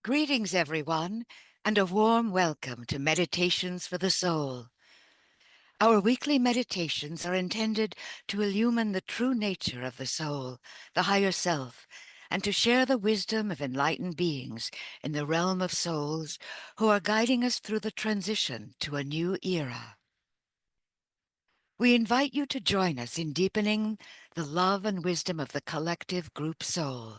Greetings, everyone, and a warm welcome to Meditations for the Soul. Our weekly meditations are intended to illumine the true nature of the soul, the higher self, and to share the wisdom of enlightened beings in the realm of souls who are guiding us through the transition to a new era. We invite you to join us in deepening the love and wisdom of the collective group soul.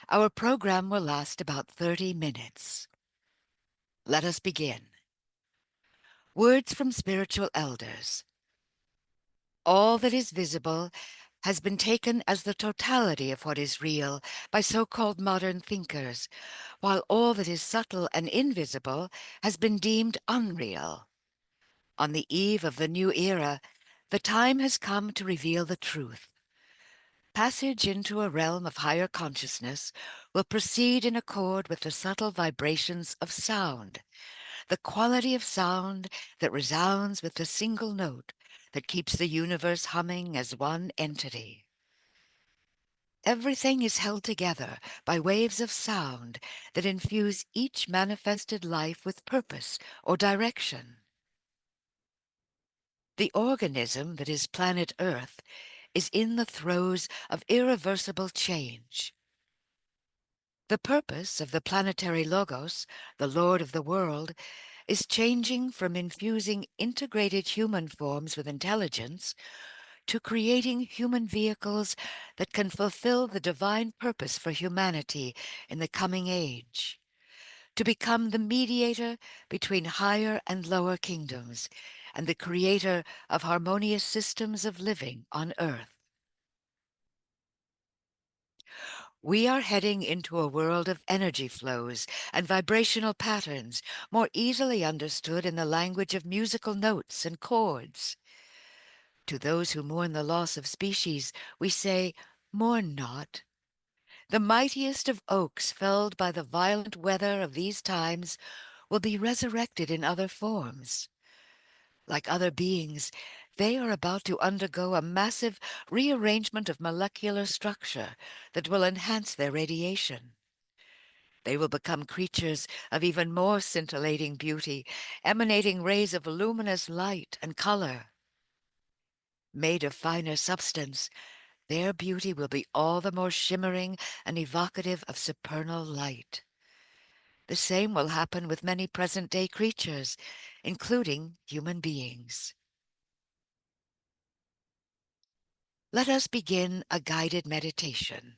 Our program will last about 30 minutes. Let us begin. Words from spiritual elders. All that is visible has been taken as the totality of what is real by so-called modern thinkers, while all that is subtle and invisible has been deemed unreal. On the eve of the new era, the time has come to reveal the truth. Passage into a realm of higher consciousness will proceed in accord with the subtle vibrations of sound, the quality of sound that resounds with the single note that keeps the universe humming as one entity. Everything is held together by waves of sound that infuse each manifested life with purpose or direction. The organism that is planet Earth is in the throes of irreversible change. The purpose of the planetary logos, the Lord of the world, is changing from infusing integrated human forms with intelligence to creating human vehicles that can fulfill the divine purpose for humanity in the coming age, to become the mediator between higher and lower kingdoms and the creator of harmonious systems of living on earth. We are heading into a world of energy flows and vibrational patterns more easily understood in the language of musical notes and chords. To those who mourn the loss of species, we say, "Mourn not." The mightiest of oaks felled by the violent weather of these times will be resurrected in other forms. Like other beings, they are about to undergo a massive rearrangement of molecular structure that will enhance their radiation. They will become creatures of even more scintillating beauty, emanating rays of luminous light and color. Made of finer substance, their beauty will be all the more shimmering and evocative of supernal light. The same will happen with many present-day creatures, including human beings. Let us begin a guided meditation.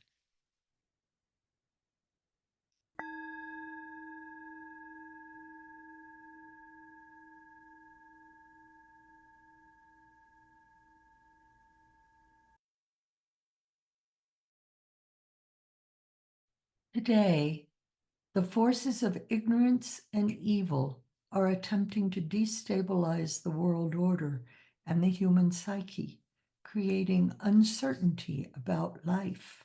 Today, the forces of ignorance and evil are attempting to destabilize the world order and the human psyche, creating uncertainty about life.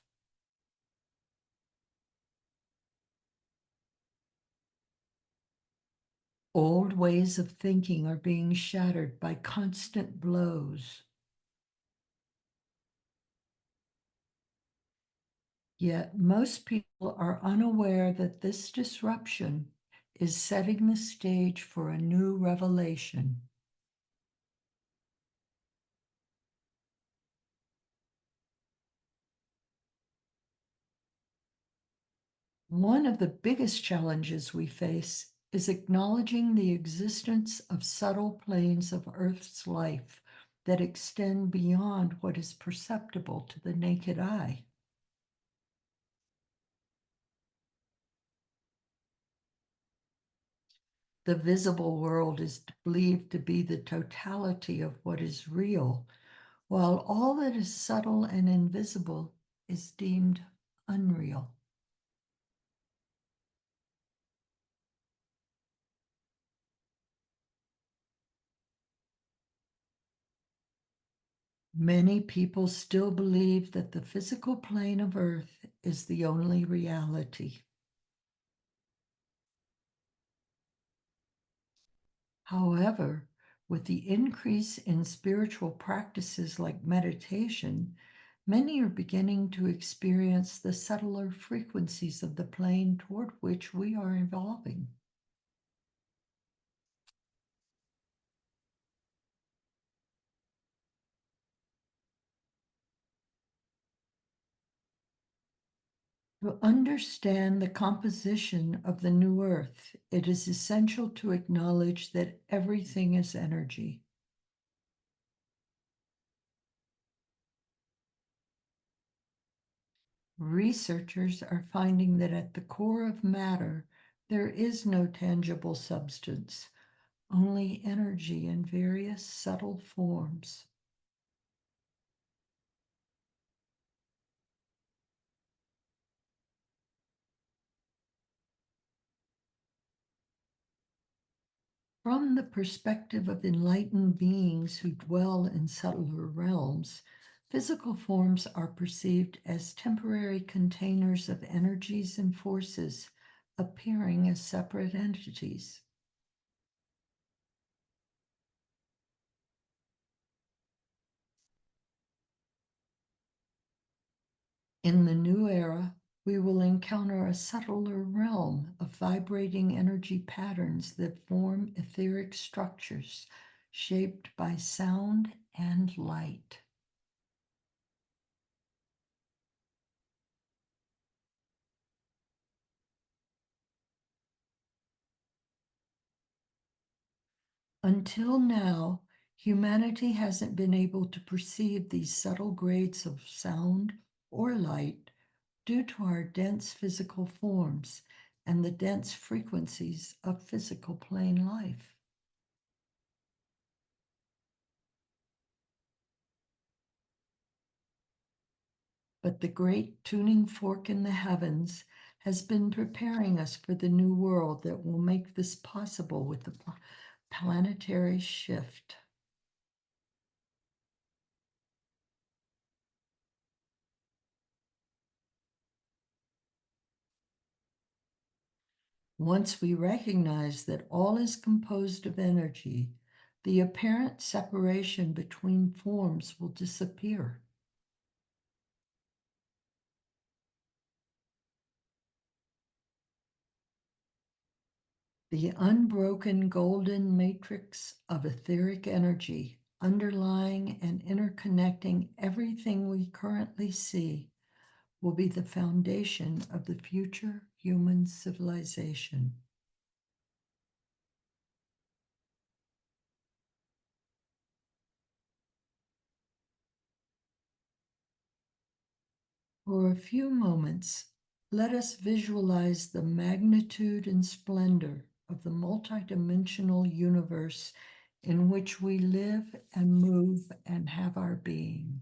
Old ways of thinking are being shattered by constant blows. Yet most people are unaware that this disruption is setting the stage for a new revelation. One of the biggest challenges we face is acknowledging the existence of subtle planes of Earth's life that extend beyond what is perceptible to the naked eye. The visible world is believed to be the totality of what is real, while all that is subtle and invisible is deemed unreal. Many people still believe that the physical plane of Earth is the only reality. However, with the increase in spiritual practices like meditation, Many are beginning to experience the subtler frequencies of the plane toward which we are evolving. To understand the composition of the new Earth, it is essential to acknowledge that everything is energy. Researchers are finding that at the core of matter, there is no tangible substance, only energy in various subtle forms. From the perspective of enlightened beings who dwell in subtler realms, physical forms are perceived as temporary containers of energies and forces appearing as separate entities. In the new era, we will encounter a subtler realm of vibrating energy patterns that form etheric structures shaped by sound and light. Until now, humanity hasn't been able to perceive these subtle grades of sound or light due to our dense physical forms and the dense frequencies of physical plane life. But the great tuning fork in the heavens has been preparing us for the new world that will make this possible with the planetary shift. Once we recognize that all is composed of energy, the apparent separation between forms will disappear. The unbroken golden matrix of etheric energy underlying and interconnecting everything we currently see will be the foundation of the future human civilization. For a few moments, let us visualize the magnitude and splendor of the multidimensional universe in which we live and move and have our being.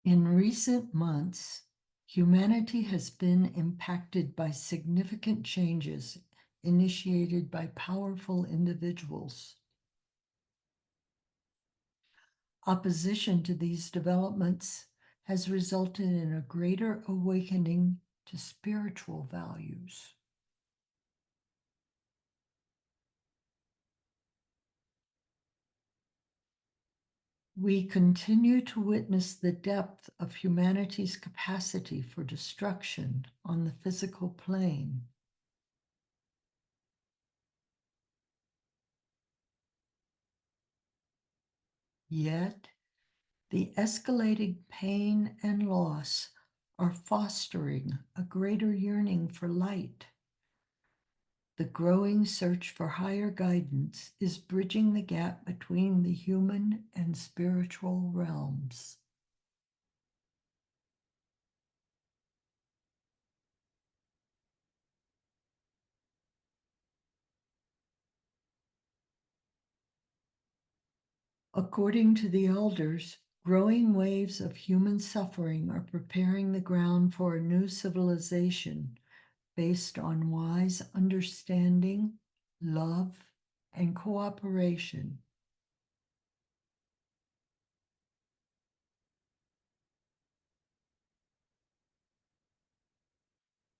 In recent months, humanity has been impacted by significant changes initiated by powerful individuals. Opposition to these developments has resulted in a greater awakening to spiritual values. We continue to witness the depth of humanity's capacity for destruction on the physical plane. Yet, the escalating pain and loss are fostering a greater yearning for light. The growing search for higher guidance is bridging the gap between the human and spiritual realms. According to the elders, growing waves of human suffering are preparing the ground for a new civilization based on wise understanding, love, and cooperation.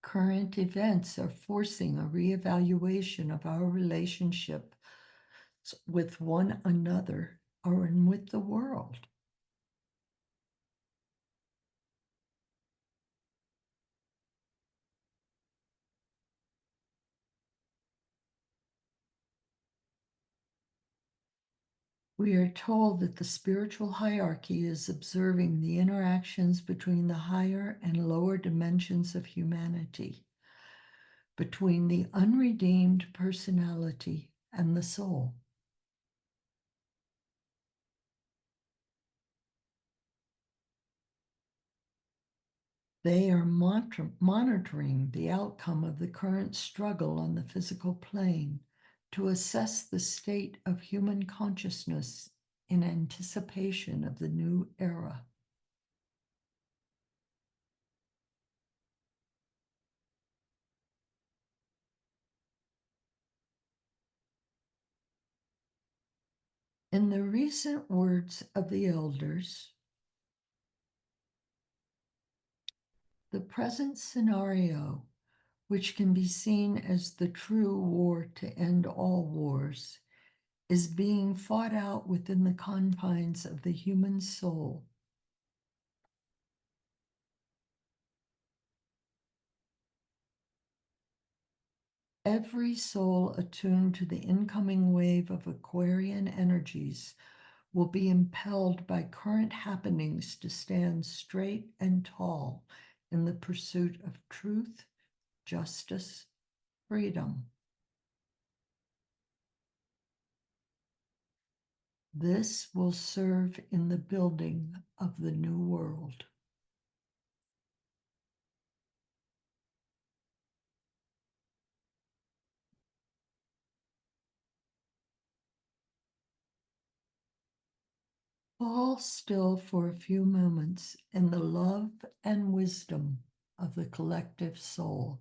Current events are forcing a reevaluation of our relationship with one another or with the world. We are told that the spiritual hierarchy is observing the interactions between the higher and lower dimensions of humanity, between the unredeemed personality and the soul. They are monitoring the outcome of the current struggle on the physical plane to assess the state of human consciousness in anticipation of the new era. In the recent words of the elders, the present scenario, which can be seen as the true war to end all wars, is being fought out within the confines of the human soul. Every soul attuned to the incoming wave of Aquarian energies will be impelled by current happenings to stand straight and tall in the pursuit of truth, justice, freedom. This will serve in the building of the new world. Fall still for a few moments in the love and wisdom of the collective soul.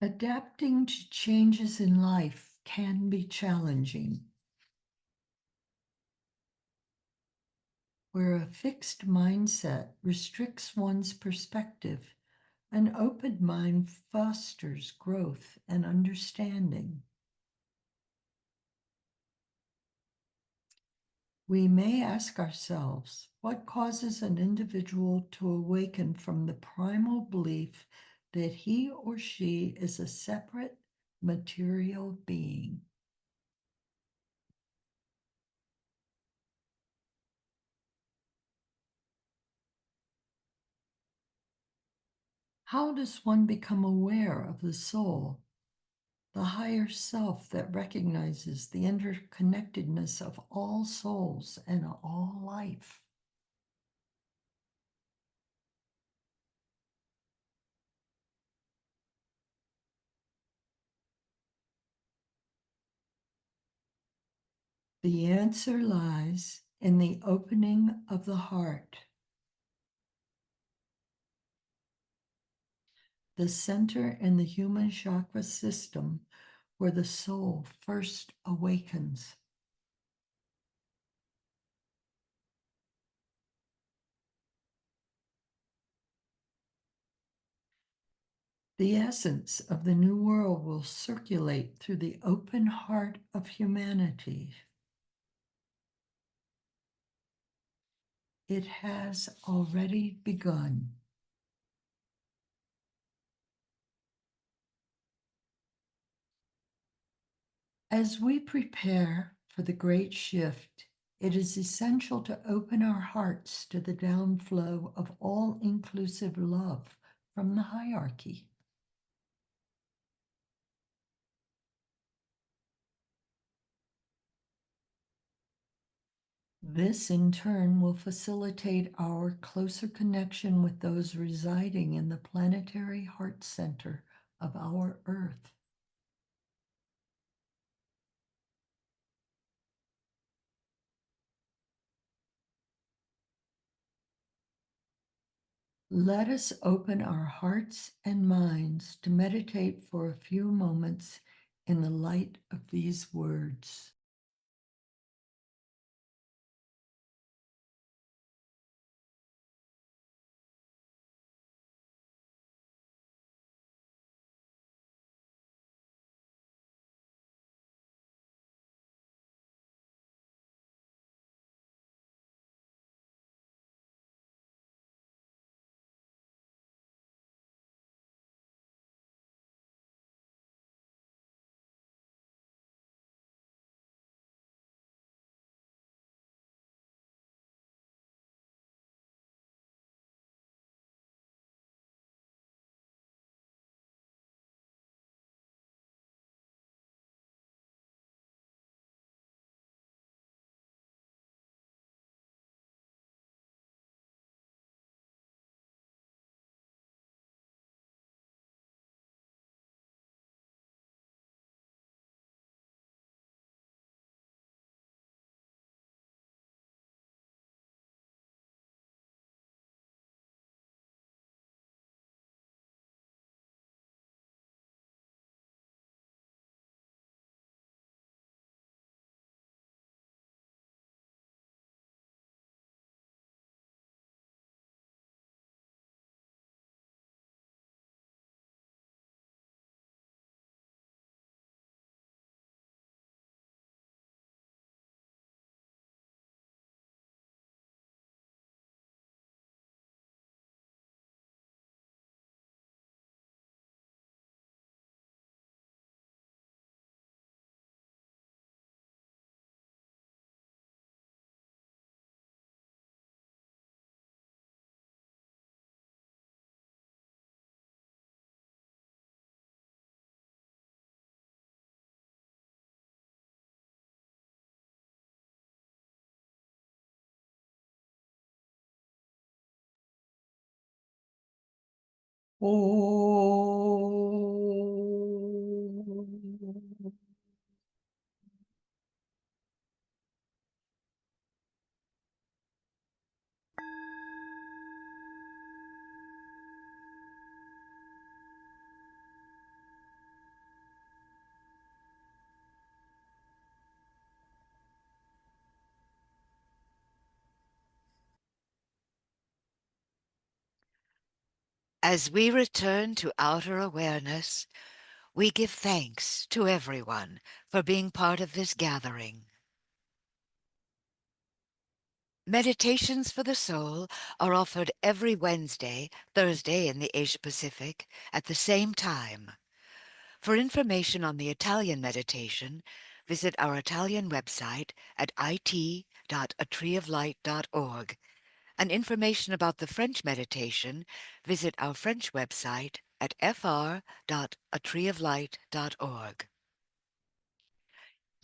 Adapting to changes in life can be challenging. Where a fixed mindset restricts one's perspective, an open mind fosters growth and understanding. We may ask ourselves, what causes an individual to awaken from the primal belief that he or she is a separate material being? How does one become aware of the soul, the higher self that recognizes the interconnectedness of all souls and all life? The answer lies in the opening of the heart, the center in the human chakra system where the soul first awakens. The essence of the new world will circulate through the open heart of humanity. It has already begun. As we prepare for the great shift, it is essential to open our hearts to the downflow of all-inclusive love from the hierarchy. This, in turn, will facilitate our closer connection with those residing in the planetary heart center of our Earth. Let us open our hearts and minds to meditate for a few moments in the light of these words. Oh. As we return to outer awareness, we give thanks to everyone for being part of this gathering. Meditations for the Soul are offered every Wednesday, Thursday in the Asia Pacific at the same time. For information on the Italian meditation, visit our Italian website at it.atreeoflight.org. And information about the French meditation, visit our French website at fr.atreeoflight.org.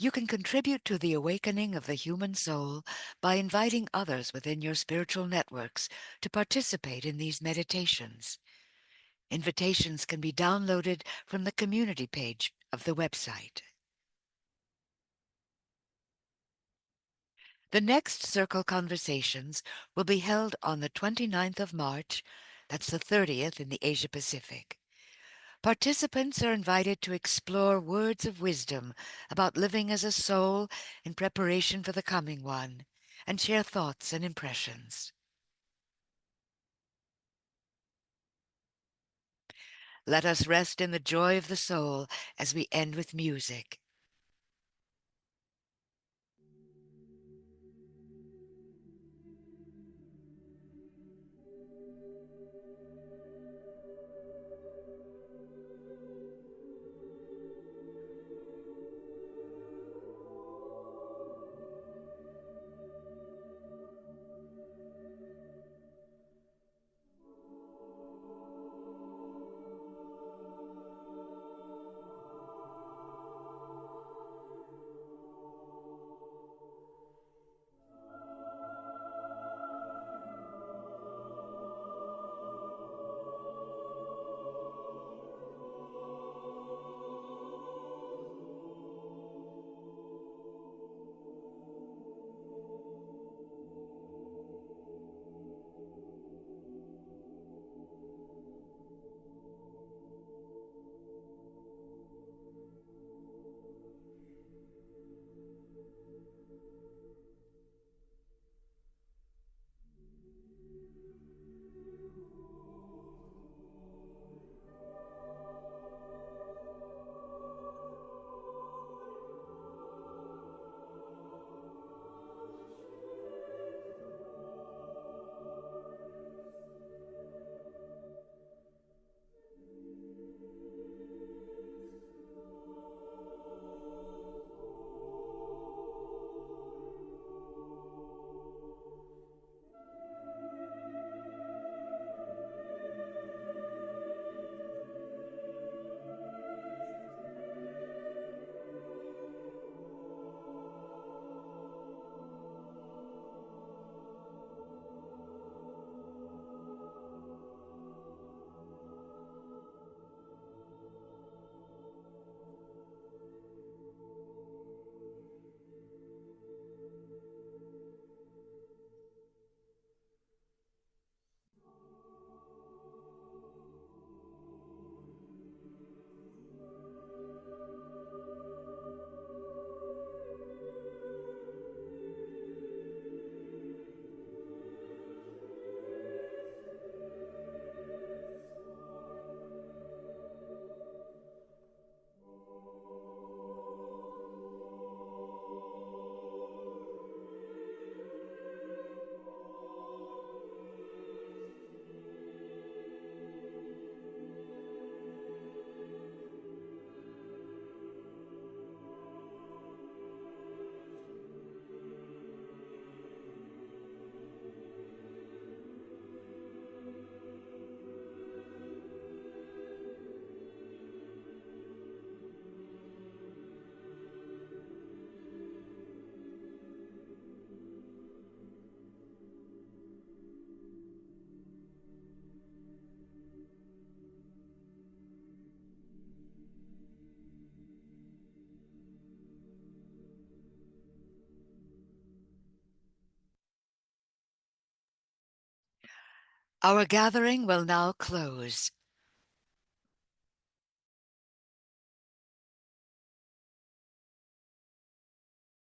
You can contribute to the awakening of the human soul by inviting others within your spiritual networks to participate in these meditations. Invitations can be downloaded from the community page of the website. The next Circle Conversations will be held on the 29th of March, that's the 30th in the Asia Pacific. Participants are invited to explore words of wisdom about living as a soul in preparation for the coming one, and share thoughts and impressions. Let us rest in the joy of the soul as we end with music. Our gathering will now close.